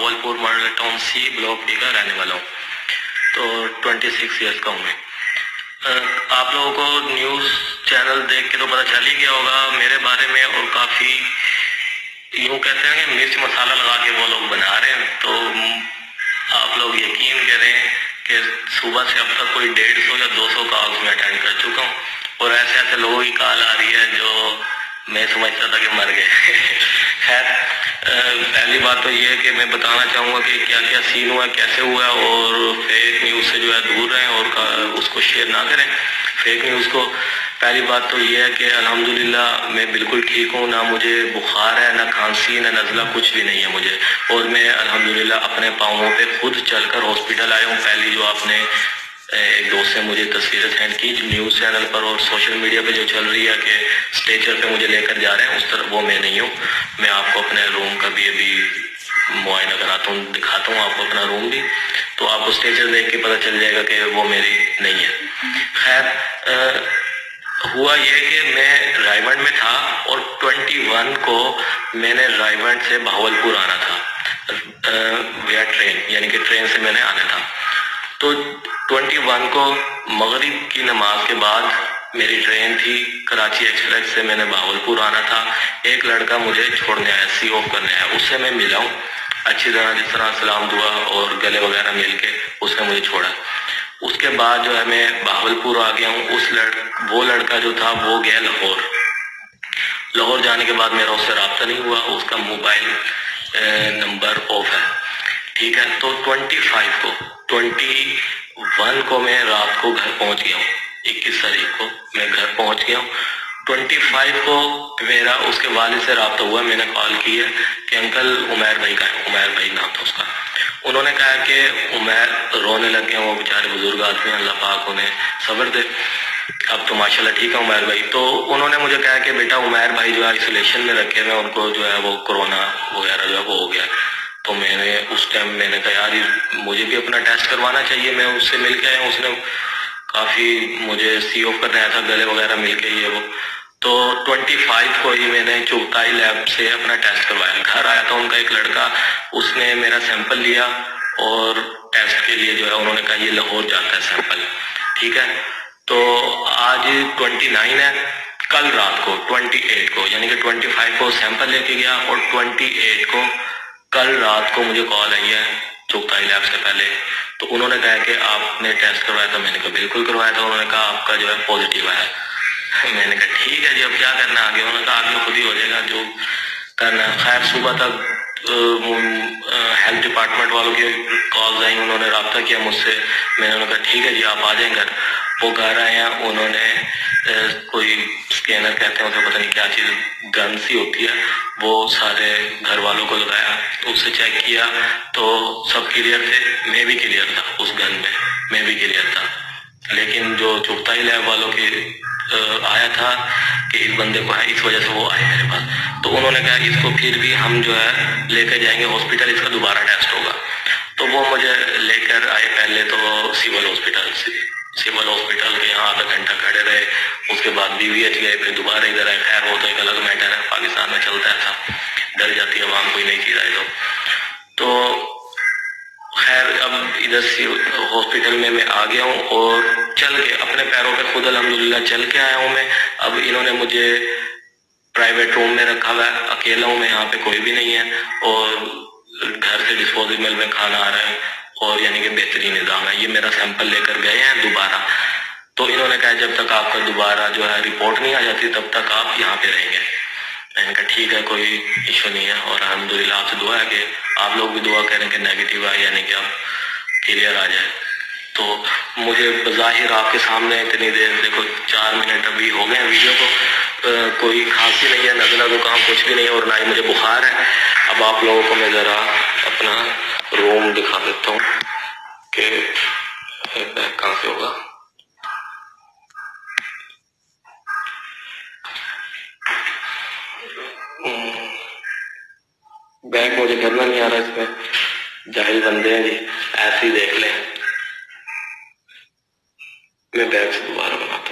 Bahawalpur model town C block D का रहने वाला हूँ। तो 26 ईयर्स का हूँ मैं। आप लोगों को न्यूज़ चैनल देख के तो पता चल ही गया होगा मेरे बारे में, और काफ़ी यूँ कहते हैं कि मिर्च मसाला लगा के वो लोग बना रहे हैं। तो आप लोग यकीन करें कि सुबह से अब तक कोई 150 या 200 कॉल्स में अटेंड कर चुका हूँ, और ऐसे ऐसे लोगों की कॉल आ रही है जो मैं समझता था कि मर गए। खैर, पहली बात तो ये है कि मैं बताना चाहूँगा कि क्या क्या सीन हुआ, कैसे हुआ, और फेक न्यूज़ से जो है दूर रहें और उसको शेयर ना करें फेक न्यूज़ को। पहली बात तो ये है कि अल्हम्दुलिल्लाह मैं बिल्कुल ठीक हूँ, ना मुझे बुखार है, ना खांसी, ना नज़ला, कुछ भी नहीं है मुझे। और मैं अल्हम्दुलिल्लाह अपने पाँवों पे खुद चलकर हॉस्पिटल आया हूँ। पहली जो आपने एक दोस्त ने मुझे तस्वीरें सेंड की न्यूज़ चैनल पर और सोशल मीडिया पे जो चल रही है कि स्ट्रेचर पे मुझे लेकर जा रहे हैं, उस तरह वो मैं नहीं हूँ। मैं आपको अपने रूम का भी अभी मुआयना कराता हूँ, दिखाता हूँ आपको अपना रूम भी, तो आपको स्ट्रेचर देख के पता चल जाएगा कि वो मेरी नहीं है। खैर, हुआ ये कि मैं रायगढ़ में था और 21 को मैंने रायगढ़ से भावलपुर आना था वेयर ट्रेन, यानी कि ट्रेन से मैंने आना था। तो 21 को मगरिब की नमाज के बाद मेरी ट्रेन थी कराची एक्सप्रेस से, मैंने भावलपुर आना था। एक लड़का मुझे छोड़ने आया, सी ऑफ करने आया, उससे मैं मिला हूँ अच्छी तरह, जिस तरह सलाम दुआ और गले वगैरह मिल के उसने मुझे छोड़ा। उसके बाद जो है मैं भावलपुर आ गया हूँ। वो लड़का जो था वो गया लाहौर जाने के बाद मेरा उससे रब्ता नहीं हुआ, उसका मोबाइल नंबर ऑफ है, ठीक है। तो 21 को मैं रात को घर पहुंच गया हूँ। 21 तारीख को मैं घर पहुंच गया हूँ। 25 को मेरा उसके वालिद से रब्ता हुआ, मैंने कॉल की है कि अंकल उमैर भाई का है, उमैर भाई नाम था उसका। उन्होंने कहा कि उमैर रोने लग गए, वो बेचारे बुजुर्ग आदमी, अल्लाह पाक उन्हें सब्र दे। अब तो माशाल्लाह ठीक है उमैर भाई। तो उन्होंने मुझे कहा कि बेटा उमैर भाई जो है आइसोलेशन में रखे हुए, उनको जो है वो कोरोना वगैरह जो है वो हो गया। तो मैंने उस टाइम मैंने कहा यार मुझे भी अपना टेस्ट करवाना चाहिए। मैं उससे मिल के आया, उसने काफ़ी मुझे सी ऑफ करने आया था, गले वगैरह मिल के ये वो। तो 25 को ही मैंने चुगताई लैब से अपना टेस्ट करवाया। घर आया था उनका एक लड़का, उसने मेरा सैंपल लिया और टेस्ट के लिए जो है उन्होंने कहा ये लाहौर जाता है सैंपल, ठीक है। तो आज 29 है, कल रात को 28 को, यानी कि 25 को सैंपल लेके गया और 28 को कल रात को मुझे कॉल आई है चुगताई लैब से पहले। तो उन्होंने कहा कि आपने टेस्ट करवाया था? मैंने कहा बिल्कुल करवाया था। उन्होंने कहा आपका जो है पॉजिटिव आया। मैंने कहा ठीक है जी, अब क्या करना आगे? उन्होंने कहा आगे खुद ही हो जाएगा जो करना। खैर सुबह तक हेल्थ डिपार्टमेंट वालों की कॉल्स आई, उन्होंने रब्ता किया मुझसे। मैंने उन्हें कहा ठीक है जी आप आ जाएं घर। वो घर आए हैं, उन्होंने कोई स्कैनर कहते हैं उसे, पता नहीं क्या चीज़, गन सी होती है, वो सारे घर वालों को लगाया, उससे चेक किया तो सब क्लियर थे। मैं भी क्लियर था उस गन में, मैं भी क्लियर था। लेकिन जो चुगताई लैब वालों के आया था कि इस बंदे को है, इस वजह से वो आए मेरे पास। तो उन्होंने कहा इसको फिर भी हम जो है लेकर जाएंगे हॉस्पिटल, इसका दोबारा टेस्ट होगा। तो वो मुझे लेकर आए पहले तो सिविल हॉस्पिटल के यहाँ आधा घंटा खड़े रहे, उसके बाद BVH गए, फिर दोबारा इधर आए। खैर वो तो एक अलग मैटर है, पाकिस्तान में चलता है ऐसा, डर जाती है आवाम कोई नहीं चीज आए तो खैर अब इधर से हॉस्पिटल में मैं आ गया हूँ और चल के अपने पैरों पे खुद अल्हम्दुलिल्लाह चल के आया हूँ मैं। अब इन्होंने मुझे प्राइवेट रूम में रखा हुआ है, अकेला हूँ मैं, यहाँ पे कोई भी नहीं है, और घर से डिस्पोजेबल में खाना आ रहा है, और यानी कि बेहतरीन निज़ाम है। ये मेरा सैंपल लेकर गए हैं दोबारा, तो इन्होंने कहा जब तक आपका दोबारा जो है रिपोर्ट नहीं आ जाती तब तक आप यहाँ पे रहेंगे। मैंने कहा ठीक है कोई इशू नहीं है, और अल्हम्दुलिल्लाह आपसे दुआ है कि आप लोग भी दुआ करें कि नेगेटिव आए, यानी कि आप क्लियर आ जाए। तो मुझे बज़ाहिर आपके सामने इतनी देर, देखो 4 मिनट अभी हो गए वीडियो को, कोई खांसी नहीं है, नज़ला जुकाम कुछ भी नहीं है, और ना ही मुझे बुखार है। अब आप लोगों को मैं ज़रा अपना रूम दिखा देता हूँ कि बैग कहाँ से होगा। बैग मुझे करना नहीं आ रहा, इसमें जाहिल बंदे हैं जी, ऐसे ही देख लें। मैं बैग से दोबारा बनाता हूँ।